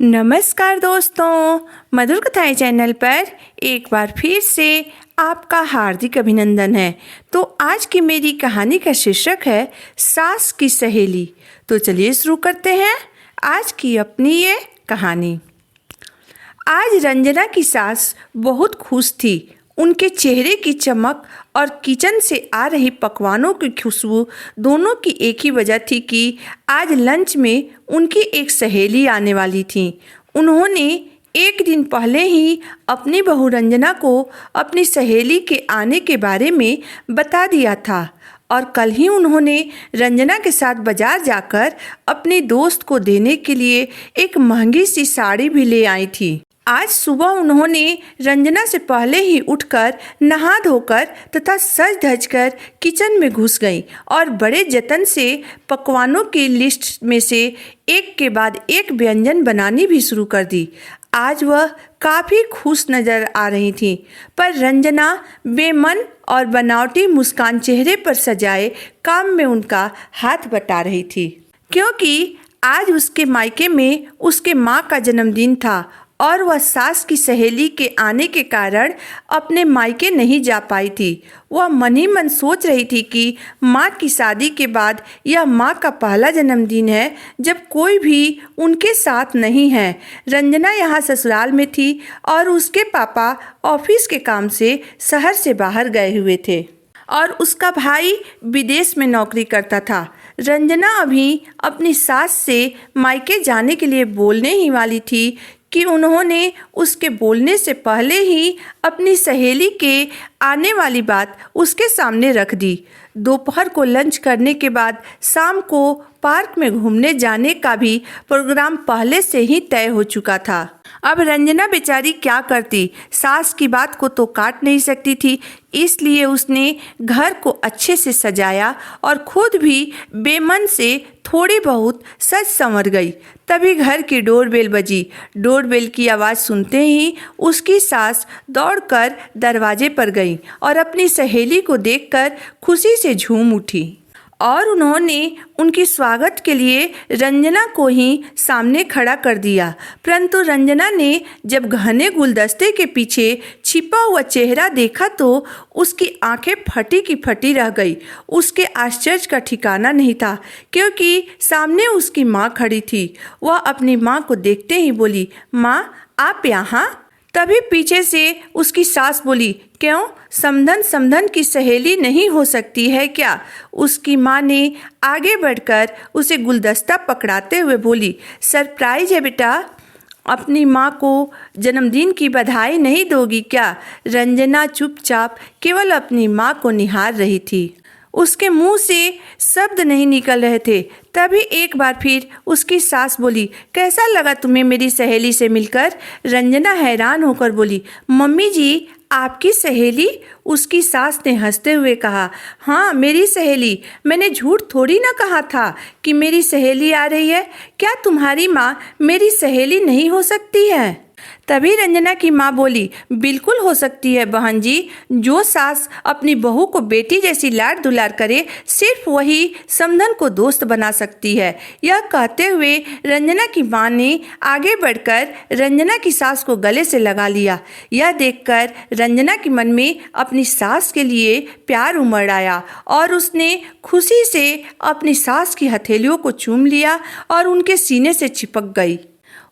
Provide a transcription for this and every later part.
नमस्कार दोस्तों, मधुर कथाएं चैनल पर एक बार फिर से आपका हार्दिक अभिनंदन है। तो आज की मेरी कहानी का शीर्षक है सास की सहेली। तो चलिए शुरू करते हैं आज की अपनी ये कहानी। आज रंजना की सास बहुत खुश थी। उनके चेहरे की चमक और किचन से आ रही पकवानों की खुशबू दोनों की एक ही वजह थी कि आज लंच में उनकी एक सहेली आने वाली थी। उन्होंने एक दिन पहले ही अपनी बहू रंजना को अपनी सहेली के आने के बारे में बता दिया था और कल ही उन्होंने रंजना के साथ बाजार जाकर अपने दोस्त को देने के लिए एक महंगी सी साड़ी भी ले आई थी। आज सुबह उन्होंने रंजना से पहले ही उठकर नहा धोकर तथा सज धज कर किचन में घुस गई और बड़े जतन से पकवानों की लिस्ट में से एक के बाद एक व्यंजन बनानी भी शुरू कर दी। आज वह काफ़ी खुश नज़र आ रही थी, पर रंजना बेमन और बनावटी मुस्कान चेहरे पर सजाए काम में उनका हाथ बटा रही थी, क्योंकि आज उसके मायके में उसके माँ का जन्मदिन था और वह सास की सहेली के आने के कारण अपने मायके नहीं जा पाई थी। वह मन ही मन सोच रही थी कि माँ की शादी के बाद यह माँ का पहला जन्मदिन है जब कोई भी उनके साथ नहीं है। रंजना यहाँ ससुराल में थी और उसके पापा ऑफिस के काम से शहर से बाहर गए हुए थे और उसका भाई विदेश में नौकरी करता था। रंजना अभी अपनी सास से मायके जाने के लिए बोलने ही वाली थी कि उन्होंने उसके बोलने से पहले ही अपनी सहेली के आने वाली बात उसके सामने रख दी। दोपहर को लंच करने के बाद शाम को पार्क में घूमने जाने का भी प्रोग्राम पहले से ही तय हो चुका था। अब रंजना बेचारी क्या करती, सास की बात को तो काट नहीं सकती थी, इसलिए उसने घर को अच्छे से सजाया और खुद भी बेमन से थोड़ी बहुत सज संवर गई। तभी घर की डोरबेल बजी। डोरबेल की आवाज़ सुनते ही उसकी सास दौड़कर दरवाजे पर गई और अपनी सहेली को देखकर खुशी से झूम उठी और उन्होंने उनके स्वागत के लिए रंजना को ही सामने खड़ा कर दिया। परंतु रंजना ने जब घने गुलदस्ते के पीछे छिपा हुआ चेहरा देखा तो उसकी आंखें फटी की फटी रह गई। उसके आश्चर्य का ठिकाना नहीं था, क्योंकि सामने उसकी माँ खड़ी थी। वह अपनी माँ को देखते ही बोली, माँ आप यहाँ? तभी पीछे से उसकी सास बोली, क्यों, समधन की सहेली नहीं हो सकती है क्या? उसकी माँ ने आगे बढ़कर उसे गुलदस्ता पकड़ाते हुए बोली, सरप्राइज है बेटा, अपनी माँ को जन्मदिन की बधाई नहीं दोगी क्या? रंजना चुपचाप केवल अपनी माँ को निहार रही थी। उसके मुंह से शब्द नहीं निकल रहे थे। तभी एक बार फिर उसकी सास बोली, कैसा लगा तुम्हें मेरी सहेली से मिलकर? रंजना हैरान होकर बोली, मम्मी जी आपकी सहेली? उसकी सास ने हंसते हुए कहा, हाँ मेरी सहेली। मैंने झूठ थोड़ी ना कहा था कि मेरी सहेली आ रही है। क्या तुम्हारी माँ मेरी सहेली नहीं हो सकती है? तभी रंजना की माँ बोली, बिल्कुल हो सकती है बहन जी। जो सास अपनी बहू को बेटी जैसी लाड दुलार करे, सिर्फ वही समधन को दोस्त बना सकती है। यह कहते हुए रंजना की माँ ने आगे बढ़कर रंजना की सास को गले से लगा लिया। यह देखकर रंजना के मन में अपनी सास के लिए प्यार उमड़ आया और उसने खुशी से अपनी सास की हथेलियों को चूम लिया और उनके सीने से चिपक गई।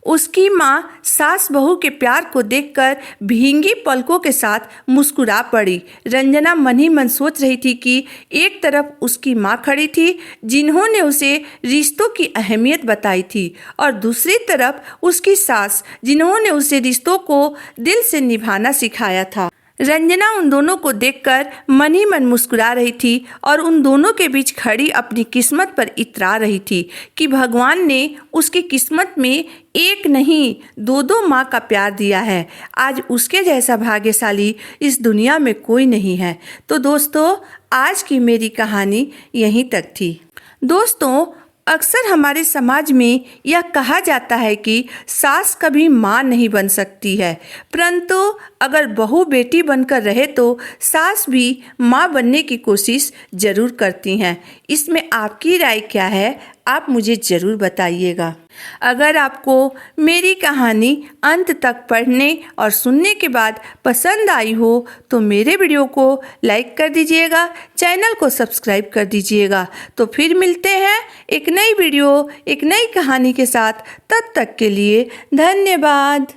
उसकी माँ सास बहू के प्यार को देखकर भींगी पलकों के साथ मुस्कुरा पड़ी। रंजना मन ही मन सोच रही थी कि एक तरफ उसकी माँ खड़ी थी जिन्होंने उसे रिश्तों की अहमियत बताई थी, और दूसरी तरफ उसकी सास जिन्होंने उसे रिश्तों को दिल से निभाना सिखाया था। रंजना उन दोनों को देखकर मन ही मन मुस्कुरा रही थी और उन दोनों के बीच खड़ी अपनी किस्मत पर इतरा रही थी कि भगवान ने उसकी किस्मत में एक नहीं दो माँ का प्यार दिया है। आज उसके जैसा भाग्यशाली इस दुनिया में कोई नहीं है। तो दोस्तों, आज की मेरी कहानी यहीं तक थी। दोस्तों, अक्सर हमारे समाज में यह कहा जाता है कि सास कभी माँ नहीं बन सकती है, परंतु अगर बहू बेटी बनकर रहे तो सास भी माँ बनने की कोशिश जरूर करती हैं। इसमें आपकी राय क्या है? आप मुझे ज़रूर बताइएगा। अगर आपको मेरी कहानी अंत तक पढ़ने और सुनने के बाद पसंद आई हो तो मेरे वीडियो को लाइक कर दीजिएगा, चैनल को सब्सक्राइब कर दीजिएगा। तो फिर मिलते हैं एक नई वीडियो, एक नई कहानी के साथ। तब तक के लिए धन्यवाद।